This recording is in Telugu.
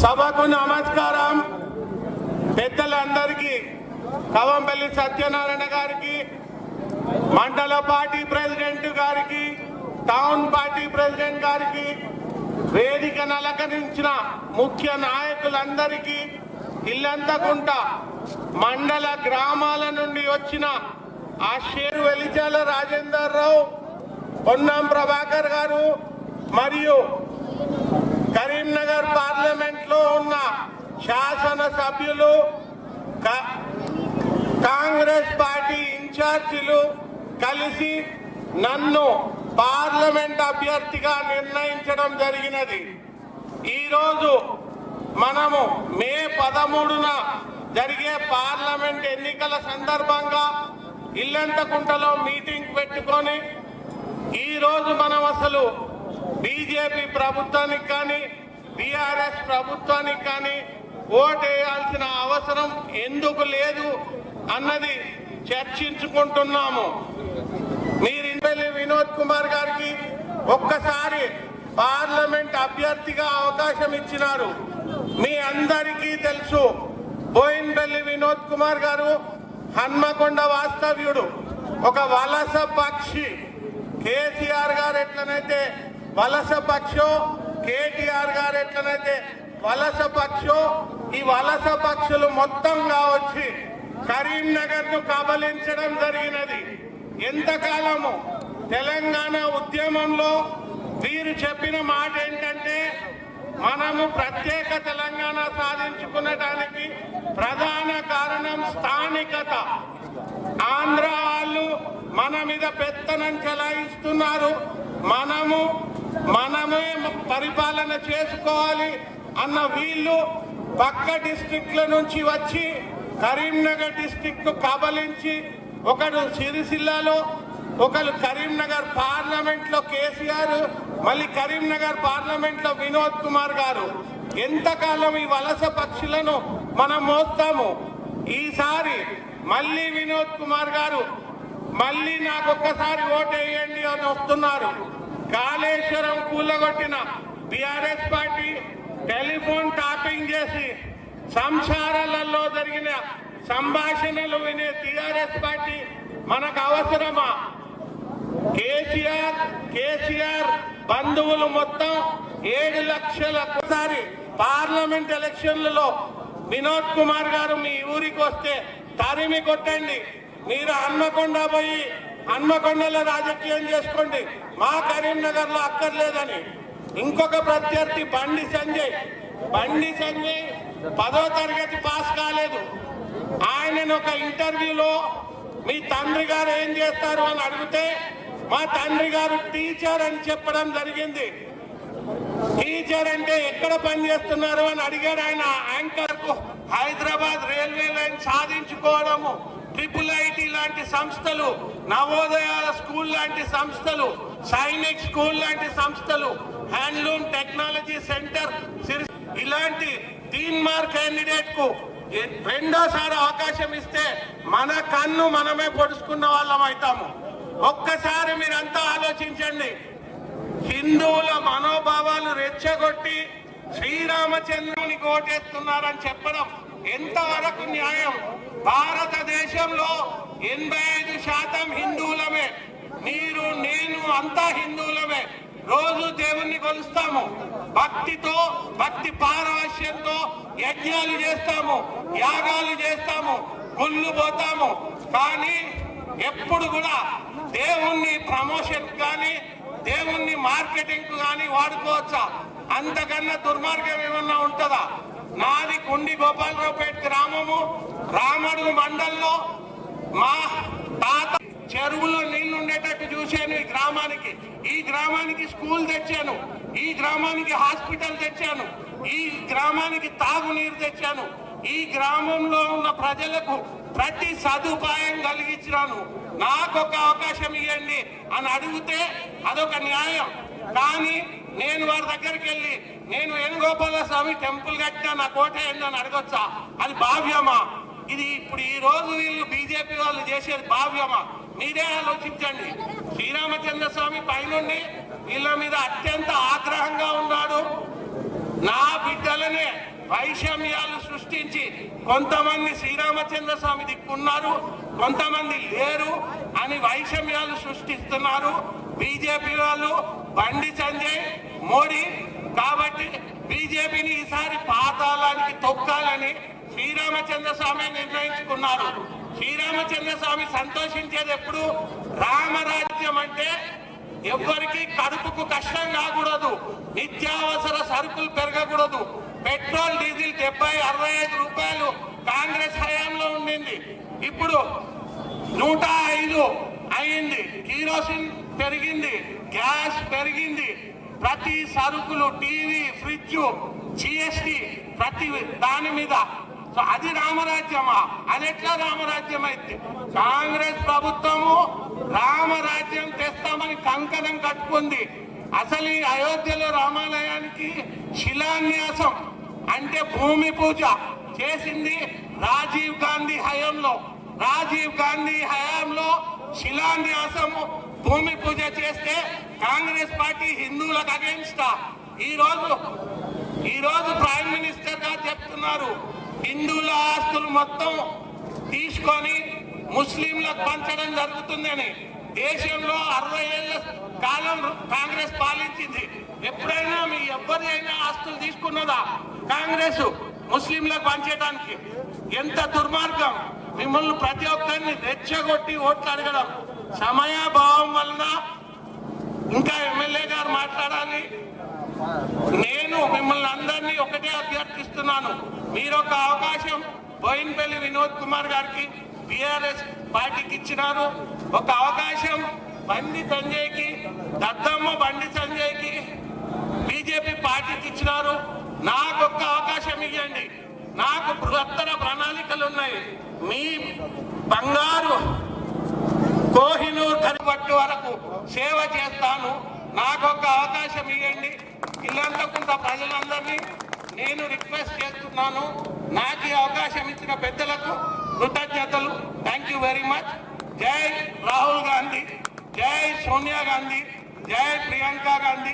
సభకు నమస్కారం. పెద్దలందరికీ, కవంపల్లి సత్యనారాయణ గారికి, మండల పార్టీ ప్రెసిడెంట్ గారికి, టౌన్ పార్టీ ప్రెసిడెంట్ గారికి, వేదికను అలంకరించిన ముఖ్య నాయకులందరికీ, ఇల్లంతకుంట మండల గ్రామాల నుండి వచ్చిన ఆశేరు వెలిచాల రాజేందర్ రావు, పొన్నం ప్రభాకర్ గారు మరియు కరీంనగర్ పార్లమెంట్ లో ఉన్న శాసన సభ్యులు, కాంగ్రెస్ పార్టీ ఇన్ఛార్జీలు కలిసి నన్ను పార్లమెంట్ అభ్యర్థిగా నిర్ణయించడం జరిగినది. ఈరోజు మనము మే 13న జరిగే పార్లమెంట్ ఎన్నికల సందర్భంగా ఇల్లంతకుంటలో మీటింగ్ పెట్టుకొని ఈరోజు మనం అసలు బీజేపీ ప్రభుత్వానికి కానీ బీఆర్ఎస్ ప్రభుత్వానికి కానీ ఓటేయాల్సిన అవసరం ఎందుకు లేదు అన్నది చర్చించుకుంటున్నాము. మీరు ఇంపెల్లి వినోద్ కుమార్ గారికి ఒక్కసారి పార్లమెంట్ అభ్యర్థిగా అవకాశం ఇచ్చినారు. మీ అందరికీ తెలుసు, బోయిన్పల్లి వినోద్ కుమార్ గారు హన్మకొండ వాస్తవ్యుడు, ఒక వలస పక్షి. కేసీఆర్ గారు ఎట్లనైతే వలస పక్షో, కేటీఆర్ గారు ఎట్లనైతే వలస పక్షో, ఈ వలస పక్షులు మొత్తంగా వచ్చి కరీంనగర్ ను కబలించడం జరిగినది. ఎంతకాలము తెలంగాణ ఉద్యమంలో వీరు చెప్పిన మాట ఏంటంటే, మనము ప్రత్యేక తెలంగాణ సాధించుకునడానికి ప్రధాన కారణం స్థానికత. ఆంధ్ర వాళ్ళు మన మీద పెత్తనం చెలాయిస్తున్నారు, మనమే పరిపాలన చేసుకోవాలి అన్న వీళ్ళు పక్క డిస్ట్రిక్ట్ల నుంచి వచ్చి కరీంనగర్ డిస్ట్రిక్ట్ ను కబలించి, ఒకడు సిరిసిల్లాలో, ఒకరు కరీంనగర్ పార్లమెంట్ లో కేసీఆర్, మళ్ళీ కరీంనగర్ పార్లమెంట్ లో వినోద్ కుమార్ గారు. ఎంతకాలం ఈ వలస పక్షులను మనం మోస్తాము? ఈసారి మళ్ళీ వినోద్ కుమార్ గారు మళ్ళీ నాకు ఒక్కసారి ఓటేయండి అని వస్తున్నారు. కాళేశ్వరం కూలగొట్టిన బీఆర్ఎస్ పార్టీ టెలిఫోన్ టాపింగ్ చేసి సంసారాలలో జరిగిన సంభాషణలు వినే టీఆర్ఎస్ పార్టీ మనకు అవసరమా? కేసీఆర్ బంధువులు మొత్తం 7 లక్షలసారి పార్లమెంట్ ఎలక్షన్లలో వినోద్ కుమార్ గారు మీ ఊరికి వస్తే తరిమి కొట్టండి. మీరు హన్మకొండ పోయి హన్మకొండలో రాజకీయం చేసుకోండి, మా కరీంనగర్ లో అక్కర్లేదని. ఇంకొక ప్రత్యర్థి బండి సంజయ్ 10వ తరగతి పాస్ కాలేదు. ఆయనను ఒక ఇంటర్వ్యూలో మీ తండ్రి గారు ఏం చేస్తారు అని అడిగితే, మా తండ్రి గారు టీచర్ అని చెప్పడం జరిగింది. టీచర్ అంటే ఎక్కడ పనిచేస్తున్నారు అని అడిగాడు ఆయన యాంకర్ కు. హైదరాబాద్ రైల్వే లైన్ సాధించుకోవడము, IIIT లాంటి సంస్థలు, నవోదయాల స్కూల్ లాంటి సంస్థలు, సైనిక్ స్కూల్ లాంటి సంస్థలు, హ్యాండ్లూమ్ టెక్నాలజీ సెంటర్, ఇలాంటి తీన్మార్ క్యాండిడేట్ కు రెండోసారి అవకాశం ఇస్తే మన కన్ను మనమే పొడుచుకున్న వాళ్ళం అవుతాము. ఒక్కసారి మీరంతా ఆలోచించండి. హిందువుల మనోభావాలు రెచ్చగొట్టి శ్రీరామచంద్రుని ఓటేస్తున్నారని చెప్పడం ఎంతవరకు న్యాయం? భారతదేశంలో 85% హిందువులమే. మీరు, నేను అంతా హిందువులమే. రోజు దేవుణ్ణి కొలుస్తాము, భక్తి పారవశ్యంతో యజ్ఞాలు చేస్తాము, యాగాలు చేస్తాము, గుళ్ళు పోతాము. కానీ ఎప్పుడు కూడా దేవుణ్ణి ప్రమోషన్ కానీ దేవుణ్ణి మార్కెటింగ్ కానీ వాడుకోవచ్చా? అంతకన్నా దుర్మార్గం ఏమన్నా ఉంటుందా? నాది కుండి గోపాలరావుపేట గ్రామము, రామడుగు మండలంలో. మా తాత చెరువులో నీళ్లు ఉండేటట్టు చూశాను. ఈ గ్రామానికి స్కూల్ తెచ్చాను, ఈ గ్రామానికి హాస్పిటల్ తెచ్చాను, ఈ గ్రామానికి తాగునీరు తెచ్చాను, ఈ గ్రామంలో ఉన్న ప్రజలకు ప్రతి సదుపాయం కలిగించినాను. నాకొక అవకాశం ఇవ్వండి అని అడిగితే అదొక న్యాయం. కానీ నేను వారి దగ్గరికి వెళ్ళి నేను వేణుగోపాల స్వామి టెంపుల్ కట్టినా నా కోటేయండి అని అడగొచ్చా? అది భావ్యమా? ఇది ఇప్పుడు ఈ రోజు వీళ్ళు బీజేపీ వాళ్ళు చేసేది భావ్యమా? మీరే ఆలోచించండి. శ్రీరామచంద్ర స్వామి పైనుండి వీళ్ళ మీద అత్యంత ఆగ్రహంగా ఉన్నాడు. నా బిడ్డలనే వైషమ్యాలు సృష్టించి కొంతమంది శ్రీరామచంద్ర స్వామి దిక్కున్నారు, కొంతమంది లేరు అని వైషమ్యాలు సృష్టిస్తున్నారు బీజేపీ వాళ్ళు, బండి సంజయ్, మోడీ. కాబట్టి బీజేపీని ఈసారి పాతాళానికి తొక్కాలని శ్రీరామచంద్ర స్వామి నిర్ణయించుకున్నారు. శ్రీరామచంద్ర స్వామి సంతోషించేది ఎప్పుడు? రామరాజ్యం అంటే ఎవ్వరికి కడుపుకు కష్టం కాకూడదు, నిత్యావసర సరుకులు పెరగకూడదు. పెట్రోల్ డీజిల్ 70-65 రూపాయలు కాంగ్రెస్ హయాంలో ఉండింది, ఇప్పుడు 105 అయింది. కిరోసిన్ పెరిగింది, గ్యాస్ పెరిగింది, ప్రతి సరుకులు, టీవీ, ఫ్రిడ్జ్, జిఎస్టి ప్రతి దాని మీద. సో అది రామరాజ్యమా? అది ఎట్లా రామరాజ్యం అయితే? కాంగ్రెస్ ప్రభుత్వము రామరాజ్యం తెస్తామని కంకణం కట్టుకుంది. అసలు ఈ అయోధ్యలో రామాలయానికి శిలాన్యాసం అంటే భూమి పూజ చేసింది రాజీవ్ గాంధీ హయాంలో. రాజీవ్ గాంధీ హయాంలో శిలాన్యాసము, భూమి పూజ చేస్తే కాంగ్రెస్ పార్టీ హిందువులకు అగేన్స్ట్. ఈ రోజు ప్రైమ్ మినిస్టర్ గారు చెప్తున్నారు హిందువుల ఆస్తులు మొత్తం తీసుకొని ముస్లింలకు పంచడం జరుగుతుందని. దేశంలో 60 ఏళ్ల కాలం కాంగ్రెస్ పాలించింది. ఎప్పుడైనా మీ ఎవరి అయినా ఆస్తులు తీసుకున్నదా కాంగ్రెస్ ముస్లింలకు పంచేయడానికి? ఎంత దుర్మార్గం! మిమ్మల్ని ప్రతి ఒక్కరిని రెచ్చగొట్టి ఓట్లు అడగడం. సమయాభావం వలన ఇంకా ఎమ్మెల్యే గారు మాట్లాడాలి. నేను మిమ్మల్ని అందరినీ ఒకటే అభ్యర్థిస్తున్నాను, మీరు ఒక అవకాశం బోయిన్పల్లి వినోద్ కుమార్ గారికి టిఆర్ఎస్ పార్టీకి ఇచ్చినారు, ఒక అవకాశం బండి సంజయ్కి, దద్దమ్మ బండి సంజయ్కి బీజేపీ పార్టీకి ఇచ్చినారు. నాకు ఒక్క అవకాశం ఇవ్వండి. నాకు బృహత్తర ప్రణాళికలు ఉన్నాయి. మీ బంగారు కోహినూర్ కరిపట్టు వరకు సేవ చేస్తాను. నాకు ఒక అవకాశం ఇవ్వండి. ఇల్లంతకుంట ప్రజలందరినీ నేను రిక్వెస్ట్ చేస్తున్నాను. నాకు ఈ అవకాశం ఇచ్చిన పెద్దలకు కృతజ్ఞతలు. Thank you very much. జై రాహుల్ గాంధీ, జై సోనియా గాంధీ, జై ప్రియాంక గాంధీ.